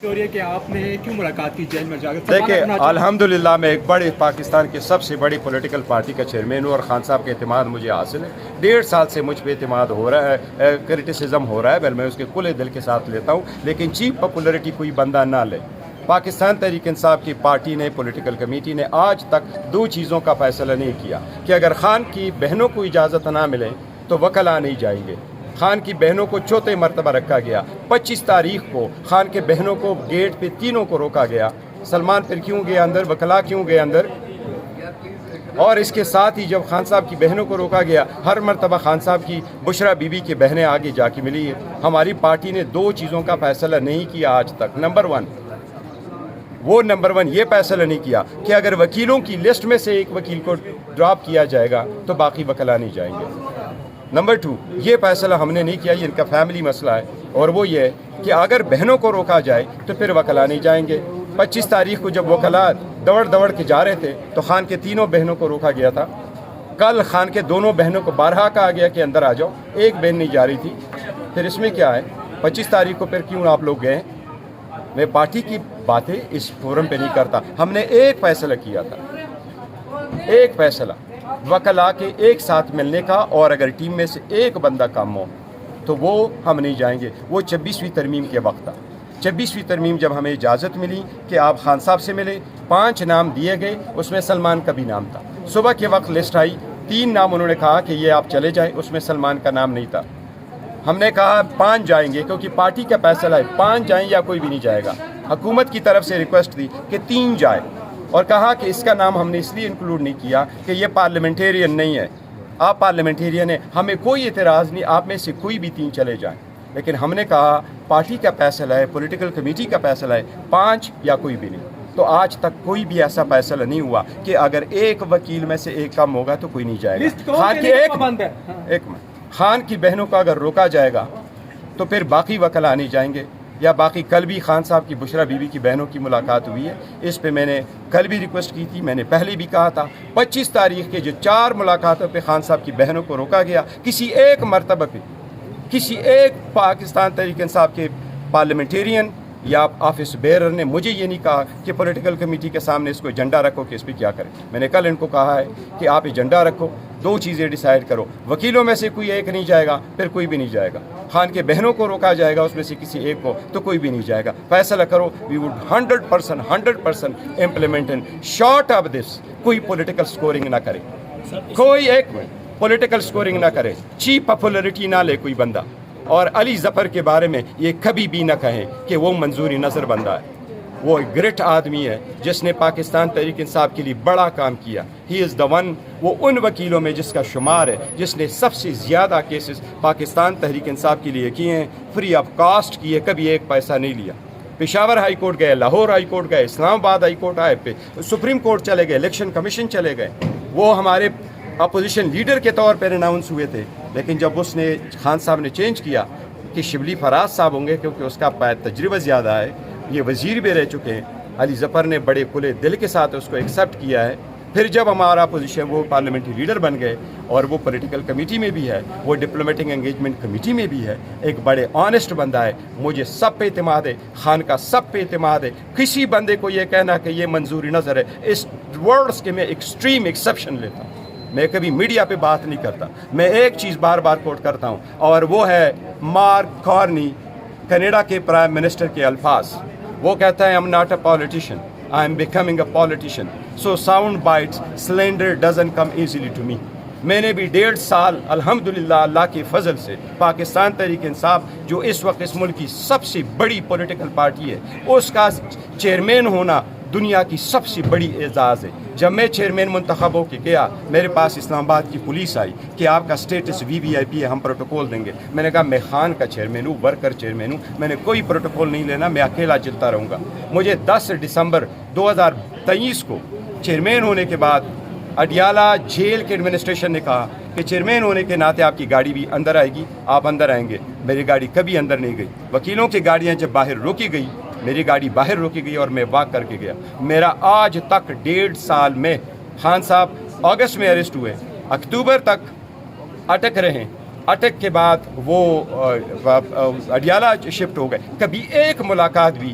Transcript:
کہ آپ نے کیوں ملاقات کی جیل میں جا کر؟ دیکھیں الحمدللہ میں ایک بڑی پاکستان کی سب سے بڑی پولیٹیکل پارٹی کا چیئرمین ہوں اور خان صاحب کے اعتماد مجھے حاصل ہے. 1.5 سال سے مجھ پہ اعتماد ہو رہا ہے, کرٹیسزم ہو رہا ہے, میں اس کے کھلے دل کے ساتھ لیتا ہوں, لیکن چیپ پاپولرٹی کوئی بندہ نہ لے. پاکستان تحریک انصاف کی پارٹی نے, پولیٹیکل کمیٹی نے آج تک 2 چیزوں کا فیصلہ نہیں کیا کہ اگر خان کی بہنوں کو اجازت نہ ملے تو وکلا نہیں جائیں گے. خان کی بہنوں کو چوتھے مرتبہ رکھا گیا. 25 تاریخ کو خان کے بہنوں کو گیٹ پہ تینوں کو روکا گیا. سلمان پھر کیوں گئے اندر, وکلا کیوں گئے اندر, اور اس کے ساتھ ہی جب خان صاحب کی بہنوں کو روکا گیا, ہر مرتبہ خان صاحب کی بشرا بی بی کی بہنیں آگے جا کے ملی. ہماری پارٹی نے 2 چیزوں کا فیصلہ نہیں کیا آج تک. نمبر 1 یہ فیصلہ نہیں کیا کہ اگر وکیلوں کی لسٹ میں سے ایک وکیل کو ڈراپ کیا جائے گا تو باقی وکلا نہیں جائیں گے. نمبر 2 یہ فیصلہ ہم نے نہیں کیا, یہ ان کا فیملی مسئلہ ہے, اور وہ یہ کہ اگر بہنوں کو روکا جائے تو پھر وکلا نہیں جائیں گے. 25 تاریخ کو جب وکلا دوڑ کے جا رہے تھے تو خان کے تینوں بہنوں کو روکا گیا تھا. کل خان کے دونوں بہنوں کو بارہا کہا گیا کہ اندر آ جاؤ, ایک بہن نہیں جا رہی تھی. پھر اس میں کیا ہے, 25 تاریخ کو پھر کیوں آپ لوگ گئے؟ میں پارٹی کی باتیں اس فورم پہ نہیں کرتا. ہم نے ایک فیصلہ کیا تھا, ایک فیصلہ وکلا کے ایک ساتھ ملنے کا, اور اگر ٹیم میں سے ایک بندہ کم ہو تو وہ ہم نہیں جائیں گے. وہ 26ویں ترمیم کے وقت تھا. 26ویں ترمیم جب ہمیں اجازت ملی کہ آپ خان صاحب سے ملے, 5 نام دیے گئے, اس میں سلمان کا بھی نام تھا. صبح کے وقت لسٹ آئی, 3 نام انہوں نے کہا کہ یہ آپ چلے جائیں, اس میں سلمان کا نام نہیں تھا. ہم نے کہا 5 جائیں گے کیونکہ پارٹی کا فیصلہ ہے, 5 جائیں یا کوئی بھی نہیں جائے گا. حکومت کی طرف سے ریکویسٹ تھی کہ 3 جائے, اور کہا کہ اس کا نام ہم نے اس لیے انکلوڈ نہیں کیا کہ یہ پارلیمنٹیرین نہیں ہے. آپ پارلیمنٹیرین ہیں, ہمیں کوئی اعتراض نہیں, آپ میں سے کوئی بھی 3 چلے جائیں. لیکن ہم نے کہا پارٹی کا فیصلہ ہے, پولیٹیکل کمیٹی کا فیصلہ ہے, 5 یا کوئی بھی نہیں. تو آج تک کوئی بھی ایسا فیصلہ نہیں ہوا کہ اگر ایک وکیل میں سے ایک کم ہوگا تو کوئی نہیں جائے گا. خان کی بہنوں کا اگر روکا جائے گا تو پھر باقی وکلا نہیں جائیں گے. یا باقی کل بھی خان صاحب کی بشرا بی بی کی بہنوں کی ملاقات ہوئی ہے, اس پہ میں نے کل بھی ریکویسٹ کی تھی, میں نے پہلے بھی کہا تھا. 25 تاریخ کے جو 4 ملاقاتوں پہ خان صاحب کی بہنوں کو روکا گیا, کسی ایک مرتبہ پہ کسی ایک پاکستان تحریک انصاف کے پارلیمنٹیرین یا آفس بیئرر نے مجھے یہ نہیں کہا کہ پولیٹیکل کمیٹی کے سامنے اس کو ایجنڈا رکھو کہ اس پہ کیا کریں. میں نے کل ان کو کہا ہے کہ آپ ایجنڈا رکھو, 2 چیزیں ڈیسائیڈ کرو, وکیلوں میں سے کوئی ایک نہیں جائے گا پھر کوئی بھی نہیں جائے گا. خان کے بہنوں کو روکا جائے گا, اس میں سے کسی ایک کو, تو کوئی بھی نہیں جائے گا. فیصلہ کرو, we would 100% implement in short of this. کوئی پولیٹیکل سکورنگ نہ کرے, کوئی ایک پولیٹیکل سکورنگ نہ کرے, چیپ پاپولرٹی نہ لے کوئی بندہ. اور علی ظفر کے بارے میں یہ کبھی بھی نہ کہیں کہ وہ منظوری نظر بندہ ہے. وہ ایک گریٹ آدمی ہے جس نے پاکستان تحریک انصاف کے لیے بڑا کام کیا. ہی از دا ون. وہ ان وکیلوں میں جس کا شمار ہے جس نے سب سے زیادہ کیسز پاکستان تحریک انصاف کے لیے کیے ہیں, فری آف کاسٹ کیے, کبھی ایک پیسہ نہیں لیا. پشاور ہائی کورٹ گئے, لاہور ہائی کورٹ گئے, اسلام آباد ہائی کورٹ آئے, پہ سپریم کورٹ چلے گئے, الیکشن کمیشن چلے گئے. وہ ہمارے اپوزیشن لیڈر کے طور پر اناؤنس ہوئے تھے, لیکن جب اس نے خان صاحب نے چینج کیا کہ شبلی فراز صاحب ہوں گے کیونکہ اس کا تجربہ زیادہ ہے, یہ وزیر بھی رہ چکے ہیں, علی ظفر نے بڑے کھلے دل کے ساتھ اس کو ایکسیپٹ کیا ہے. پھر جب ہمارا اپوزیشن وہ پارلیمنٹری لیڈر بن گئے, اور وہ پولیٹیکل کمیٹی میں بھی ہے, وہ ڈپلومیٹک انگیجمنٹ کمیٹی میں بھی ہے, ایک بڑے آنیسٹ بندہ ہے. مجھے سب پہ اعتماد ہے, خان کا سب پہ اعتماد ہے. کسی بندے کو یہ کہنا کہ یہ منظوری نظر ہے, اس ورڈز کے میں ایکسٹریم ایکسیپشن لیتا ہوں. میں کبھی میڈیا پہ بات نہیں کرتا. میں ایک چیز بار بار کوٹ کرتا ہوں, اور وہ ہے مارک کارنی, کینیڈا کے پرائم منسٹر کے الفاظ. وہ کہتا ہے, I'm not a politician, I'm becoming a politician, so sound bites, slander doesn't come easily to me. میں نے بھی 1.5 سال الحمدللہ اللہ کے فضل سے پاکستان تحریک انصاف جو اس وقت اس ملک کی سب سے بڑی پولیٹیکل پارٹی ہے, اس کا چیئرمین ہونا دنیا کی سب سے بڑی اعزاز ہے. جب میں چیئرمین منتخب ہو کے گیا, میرے پاس اسلام آباد کی پولیس آئی کہ آپ کا اسٹیٹس VIP ہے, ہم پروٹوکول دیں گے. میں نے کہا میں خان کا چیئرمین ہوں, ورکر چیئرمین ہوں, میں نے کوئی پروٹوکول نہیں لینا, میں اکیلا چلتا رہوں گا. مجھے 10 دسمبر 2023 کو چیئرمین ہونے کے بعد اڈیالہ جیل کے ایڈمنسٹریشن نے کہا کہ چیئرمین ہونے کے ناطے آپ کی گاڑی بھی اندر آئے گی, آپ اندر آئیں گے. میری گاڑی کبھی اندر نہیں گئی. وکیلوں کی گاڑیاں جب باہر روکی گئی, میری گاڑی باہر روکی گئی اور میں واک کر کے گیا. میرا آج تک 1.5 سال میں, خان صاحب اگست میں اریسٹ ہوئے, اکتوبر تک اٹک رہے, اٹک کے بعد وہ اڈیالہ شفٹ ہو گئے, کبھی ایک ملاقات بھی